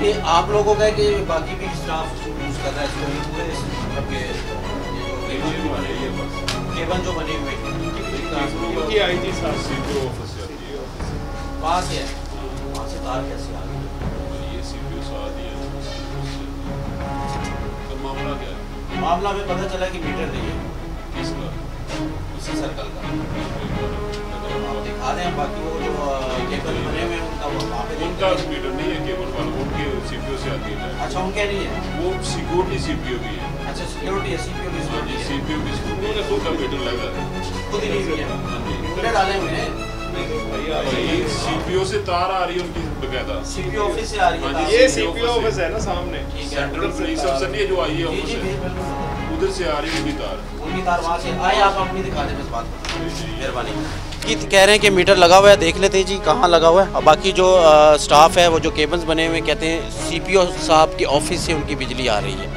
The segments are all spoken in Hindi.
ये आप लोगों का है कि बाकी भी स्टाफ यूज़ कर रहा है इसको, ये पूरे मतलब के केबल जो बने हुए उनकी आई थी साथ सीपीओ ऑफिस से आती है, वहाँ से है, वहाँ से तार कैसे आ गई? ये सीपीओ से आती है। तो मामला क्या है? मामला में पता चला कि मीटर नहीं है किसका? इसी सर्कल का। आप दिखा दें, बाकी वो जो केबल बने हुए हैं उनका वो वहाँ पे उनका मीटर नहीं है केबल वाला, उनके सीपीओ से आती है। अच्छा, उनके नहीं है, वो सिक्योरिटी सीपीओ भी है। अच्छा सिक्योरिटी है, सीपीओ की हाँ जी, सिक्योरिटी है, सीपीओ की उन्होंने खुद का मीटर लगा है। खुद ही नहीं हुई है, हाँ जी, मीटर डाले हुए हैं, भाई सीपीओ से तार आ रही है उनकी बकायदा। सीपीओ ऑफिस से आ रही है हाँ जी, तार। ये सीपीओ ऑफिस है ना सामने, ठीक है। सेंट्रल पुलिस अफसर नहीं है जो आई है जी ऑफिस जी है, बिल्कुल, उधर से आ रही है उनकी तार। उनकी तार वहाँ से आए, आप अपनी दिखा दें बस बात, मेहरबानी। कि कह रहे हैं कि मीटर लगा हुआ है, देख लेते हैं जी कहाँ लगा हुआ है। और बाकी जो स्टाफ है वो जो केबल्स बने हुए हैं, कहते हैं सीपीओ साहब की ऑफिस से उनकी बिजली आ रही है।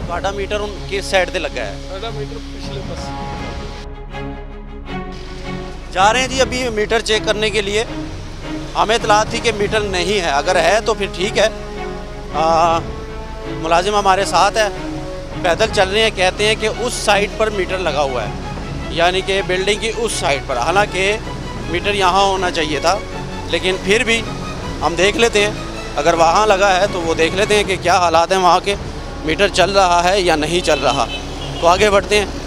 ਤੁਹਾਡਾ मीटर उन किस साइड से लगा है? साਡਾ मीटर पिछले पासे। जा रहे हैं जी अभी मीटर चेक करने के लिए। हमें इतला थी कि मीटर नहीं है, अगर है तो फिर ठीक है। मुलाजिम हमारे साथ है, पैदल चल रहे हैं, कहते हैं कि उस साइड पर मीटर लगा हुआ है, यानी कि बिल्डिंग की उस साइड पर। हालांकि मीटर यहाँ होना चाहिए था, लेकिन फिर भी हम देख लेते हैं, अगर वहाँ लगा है तो वो देख लेते हैं कि क्या हालात हैं वहाँ के, मीटर चल रहा है या नहीं चल रहा। तो आगे बढ़ते हैं।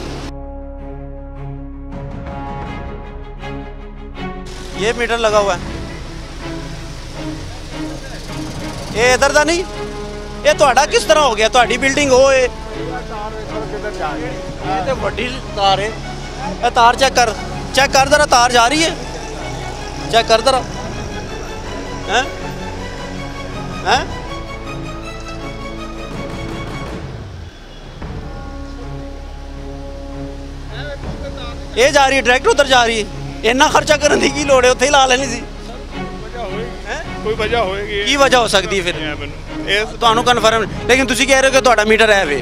ये मीटर लगा हुआ है, ये इधर का नहीं, ये ਤੁਹਾਡਾ किस तरह हो गया? ਤੁਹਾਡੀ बिल्डिंग हो ये तो बड़ी तार है, ये तार चेक कर जरा, तार जा रही है, चेक कर जरा। हैं हैं ये जा रही है, डायरेक्ट उधर जा रही है। इन्ना खर्चा करने की लोड़ है, उत्थे ही ला लेनी सी। कोई वजह होएगी, की वजह हो सकती है फिर ਤੁਹਾਨੂੰ कन्फर्म, लेकिन तुसी कह रहे हो कि ਤੁਹਾਡਾ मीटर है वे,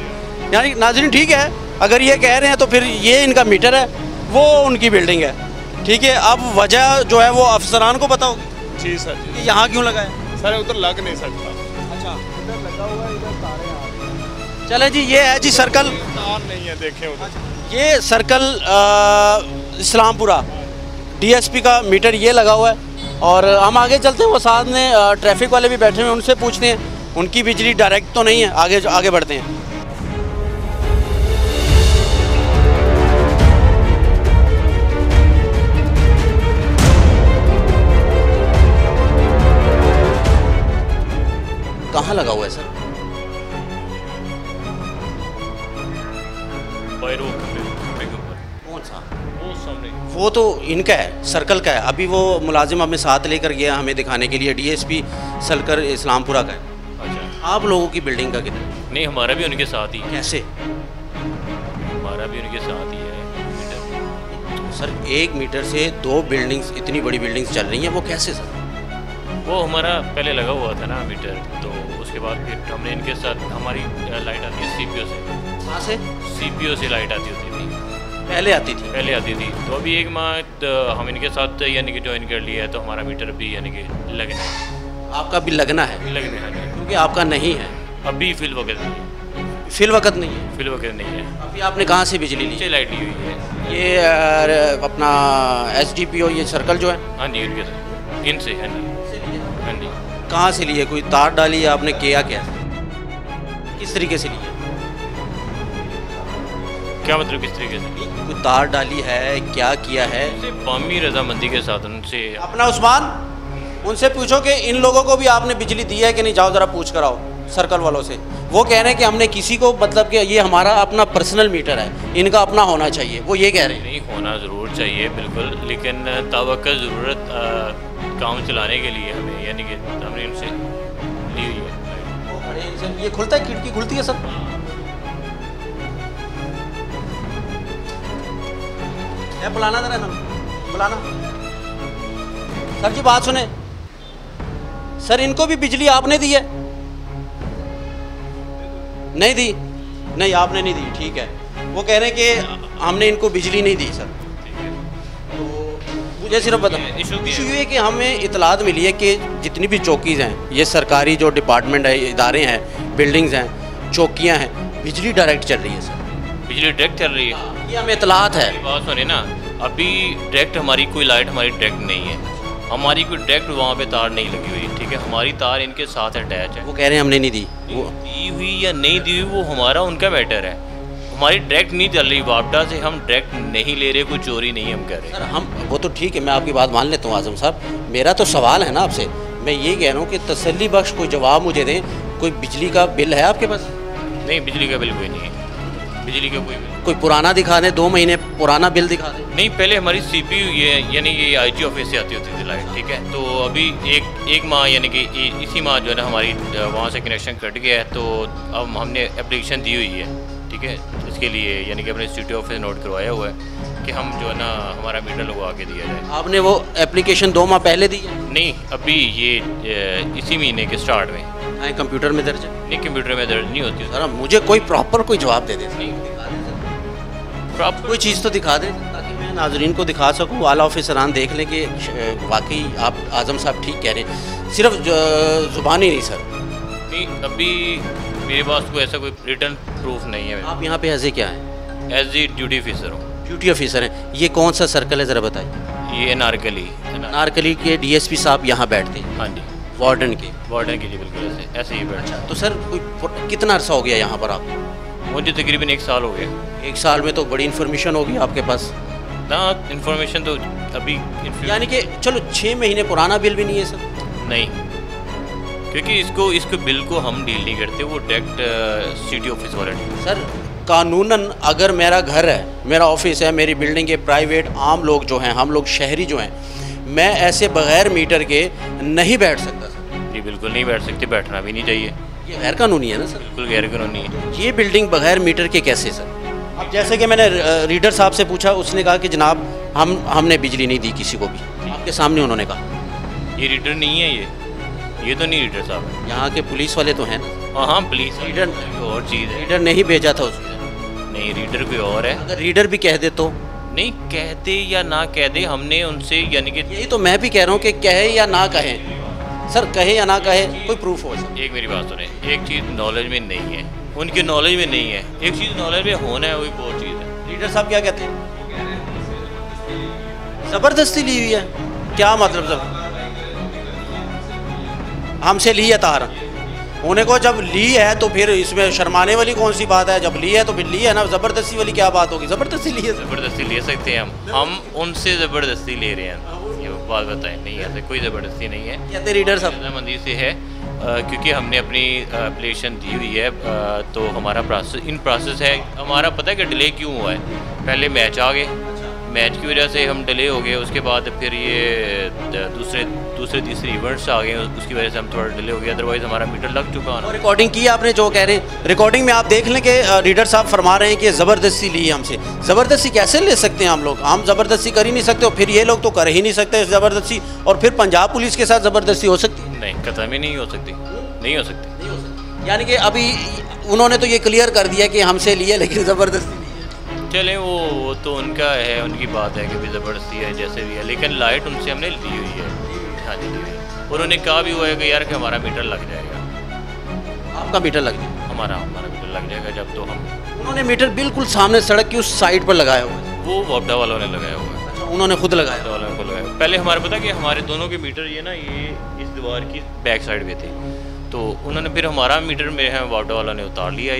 यानी नाज़रीन ठीक है, अगर ये कह रहे हैं तो फिर ये इनका मीटर है, वो उनकी बिल्डिंग है, ठीक है। अब वजह जो है वो अफसरान को पता होगी जी सर जी। कि यहाँ क्यों लगा है। सर उधर लग नहीं सकता। अच्छा, इधर लगा हुआ है, इधर तारे आ रही हैं। चले जी, ये है जी सर्कल, तार नहीं है, देखें उधर ये सर्कल इस्लामपुरा डीएसपी का मीटर ये लगा हुआ है। और हम आगे चलते हैं, वो साथ में ट्रैफिक वाले भी बैठे हुए हैं, उनसे पूछते हैं, उनकी बिजली डायरेक्ट तो नहीं है। आगे बढ़ते हैं। कहाँ लगा हुआ है सर? कौन सा? वो सामने, वो तो इनका है, सर्कल का है। अभी वो मुलाजिम हमें साथ लेकर गया हमें दिखाने के लिए, डीएसपी सर्कल इस्लामपुरा का है। अच्छा, आप लोगों की बिल्डिंग का कितना? नहीं हमारा भी उनके साथ ही है, कैसे? हमारा भी उनके साथ ही है मीटर। सर 1 मीटर से 2 बिल्डिंग्स, इतनी बड़ी बिल्डिंग्स चल रही हैं, वो कैसे सर? वो हमारा पहले लगा हुआ था ना मीटर, तो उसके बाद फिर हमने इनके साथ, हमारी लाइट आती है सीपीओ से। कहाँ से? सीपीओ से लाइट आती होती थी, पहले आती थी। पहले आती थी। तो अभी 1 माह हम इनके साथ यानी कि ज्वाइन कर लिया है, तो हमारा मीटर भी यानी कि लगना है। आपका भी लगना है, लगने है नहीं, क्योंकि आपका नहीं है, अभी फिल वक्त नहीं है, फिल वक्त नहीं है। फिल वक्त नहीं है। अभी आपने कहाँ से बिजली ली? नीचे लाइट ली हुई है। ये अपना SDPO ये सर्कल जो है, हाँ जी, उनके साथ, इनसे। हाँ जी, हाँ जी। कहाँ से लिए? कोई तार डाली है आपने, किया क्या, किस तरीके से लिए? क्या मतलब किस तरीके से? कोई तार डाली है, क्या किया है? बामी रजामंदी के साथ उनसे। अपना उस्मान, उनसे पूछो कि इन लोगों को भी आपने बिजली दी है कि नहीं, जाओ ज़रा पूछ कर आओ सर्कल वालों से। वो कह रहे हैं कि हमने किसी को, मतलब कि ये हमारा अपना पर्सनल मीटर है, इनका अपना होना चाहिए, वो ये कह रहे हैं। नहीं होना ज़रूर चाहिए बिल्कुल, लेकिन तवक्को ज़रूरत काम चलाने के लिए हमें, यानी कि हमने इनसे ली हुई है। ये खुलता है, खिड़की खुलती है सर? है, बुलाना जरा ना, बुलाना। सर जी बात सुने, सर इनको भी बिजली आपने दी है? नहीं दी, नहीं आपने नहीं दी, ठीक है। वो कह रहे हैं कि हमने इनको बिजली नहीं दी सर। तो मुझे सिर्फ बता, इशू ये है कि हमें इतलात मिली है कि जितनी भी चौकीज़ हैं, ये सरकारी जो डिपार्टमेंट है, इदारे हैं, बिल्डिंग्स हैं, चौकियाँ हैं, बिजली डायरेक्ट चल रही है सर। बिजली डायरेक्ट चल रही है, ये हमें इतलात है। बात सुने ना, अभी डायरेक्ट हमारी कोई लाइट हमारी डायरेक्ट नहीं है, हमारी कोई डायरेक्ट वहाँ पे तार नहीं लगी हुई, ठीक है। हमारी तार इनके साथ अटैच है। वो कह रहे हैं हमने नहीं दी, वो दी हुई या नहीं दी हुई वो हमारा उनका मैटर है। हमारी डायरेक्ट नहीं चल रही, वापडा से हम डायरेक्ट नहीं ले रहे, कोई चोरी नहीं हम कर रहे। सर हम वो तो ठीक है, मैं आपकी बात मान लेता हूँ आजम साहब। मेरा तो सवाल है ना आपसे, मैं ये कह रहा हूँ कि तसल्ली बख्श कोई जवाब मुझे दें। कोई बिजली का बिल है आपके पास? नहीं, बिजली का बिल कोई नहीं है, बिजली का कोई बिल। कोई पुराना दिखा दें, 2 महीने पुराना बिल दिखा दें। नहीं, पहले हमारी CPU ये यानी कि IG ऑफिस से आती होती थी लाइट, ठीक है। तो अभी एक माह यानी कि इसी माह जो है ना हमारी वहाँ से कनेक्शन कट गया है, तो अब हमने एप्लीकेशन दी हुई है, ठीक है, इसके लिए यानी कि अपने सिटी ऑफिस नोट करवाया हुआ है कि हम जो है ना हमारा मीटर लगवा के दिया जाए। आपने वो एप्लीकेशन 2 माह पहले दी है? नहीं, अभी ये इसी महीने के स्टार्ट में। कंप्यूटर में दर्ज है? नहीं, कंप्यूटर में दर्ज नहीं होती सर। मुझे कोई प्रॉपर कोई जवाब दे दे, प्रॉपर कोई चीज़ तो दिखा दे ताकि मैं नाजरीन को दिखा सकूँ, वाला ऑफिसरान देख लें कि वाकई आप आज़म साहब ठीक कह रहे हैं, सिर्फ ज़ुबानी नहीं सर। नहीं, अभी मेरे पास कोई ऐसा कोई रिटर्न प्रूफ नहीं है। आप यहाँ पे एज ए क्या है? एज ए ड्यूटी ऑफिसर हूँ। ड्यूटी ऑफिसर हैं। ये कौन सा सर्कल है ज़रा बताइए? ये नारकली के DSP साहब यहाँ बैठते हैं? हाँ जी, वार्डन के जी बिल्कुल ऐसे ही बैठा। तो सर कोई कितना अर्सा हो गया यहाँ पर आप? मुझे तकरीबन 1 साल हो गया। 1 साल में तो बड़ी इन्फॉर्मेशन होगी आपके पास ना? इन्फॉर्मेशन तो अभी यानी कि चलो 6 महीने पुराना बिल भी नहीं है सर? नहीं, क्योंकि इसको बिल को हम डील नहीं करते, वो डायरेक्ट सिटी ऑफिस वाले डील। सर कानूनन अगर मेरा घर है, मेरा ऑफिस है, मेरी बिल्डिंग है, प्राइवेट आम लोग जो हैं, हम लोग शहरी जो हैं, मैं ऐसे बगैर मीटर के नहीं बैठ सकता सर। जी बिल्कुल नहीं बैठ सकते, बैठना भी नहीं चाहिए। ये गैर कानूनी है ना सर? बिल्कुल गैर कानूनी है। ये बिल्डिंग बगैर मीटर के कैसे सर? अब जैसे कि मैंने रीडर साहब से पूछा, उसने कहा कि जनाब हमने बिजली नहीं दी किसी को भी। आपके सामने उन्होंने कहा ये रीडर नहीं है, ये तो नहीं रीडर साहब है। यहाँ के पुलिस वाले तो हैं ना? हाँ, पुलिस रीडर और चीज़ है। रीडर नहीं भेजा था उसने? नहीं, रीडर कोई और है। अगर रीडर भी कह दे तो? नहीं, कहते या ना कह दे, हमने उनसे यानी कि यही तो मैं भी कह रहा हूँ कि कहे या ना कहे सर, कहे या ना कहे कोई प्रूफ हो सर। एक मेरी बात सुने, एक चीज़ नॉलेज में नहीं है, उनके नॉलेज में नहीं है, एक चीज़ नॉलेज में होना है, वही बहुत चीज़ है। लीडर साहब क्या कहते हैं? ज़बरदस्ती ली हुई है? क्या मतलब? हमसे ली है तार, उन्हें को जब ली है तो फिर इसमें शर्माने वाली कौन सी बात है? जब ली है तो फिर ली है ना, ज़बरदस्ती वाली क्या बात होगी? ज़बरदस्ती ली है, ज़बरदस्ती ले सकते हैं हम उनसे ज़बरदस्ती ले रहे हैं, ये बात बताएं। नहीं, ऐसे कोई ज़बरदस्ती नहीं है, कहते रीडर साहब रजामंदी से है, क्योंकि हमने अपनी एप्लीकेशन दी हुई है, तो हमारा प्रोसेस है। हमारा पता है कि डिले क्यों हुआ है? पहले मैच आ गए, मैच की वजह से हम डिले हो गए, उसके बाद फिर ये दूसरे तीसरे इवेंट्स आ गए, उसकी वजह से हम थोड़ा डिले हो गए, अदरवाइज़ हमारा मीटर लग चुका है। रिकॉर्डिंग की आपने जो कह रहे हैं, रिकॉर्डिंग में आप देख लें कि रीडर साहब फरमा रहे हैं कि ज़बरदस्ती ली है हमसे। ज़बरदस्ती कैसे ले सकते हैं हम लोग? हम ज़बरदस्ती कर ही नहीं सकते, और फिर ये लोग तो कर ही नहीं सकते ज़बरदस्ती, और फिर पंजाब पुलिस के साथ ज़बरदस्ती हो सकती है? नहीं, कतई भी नहीं हो सकती, नहीं हो सकती। यानी कि अभी उन्होंने तो ये क्लियर कर दिया कि हमसे लिए, लेकिन ज़बरदस्ती चलें, वो तो उनका है, उनकी बात है कि भी ज़बरदस्ती है जैसे भी है, लेकिन लाइट उनसे हमने ली हुई है। हाँ जी, ली हुई है। उन्होंने कहा भी हुआ है कि यार कि हमारा मीटर लग जाएगा। आपका मीटर लग जाएगा? हमारा मीटर लग जाएगा जब तो हम। उन्होंने मीटर बिल्कुल सामने सड़क की उस साइड पर लगाया हुआ है? वो वापडा वालों ने लगाया हुआ है। अच्छा, उन्होंने खुद लगाया? वापडा वालों ने लगाया। पहले हमारे पता कि हमारे दोनों के मीटर ये ना, ये इस दीवार की बैक साइड पे थे, तो उन्होंने फिर हमारा मीटर में है वापडा वालों ने उतार लिया।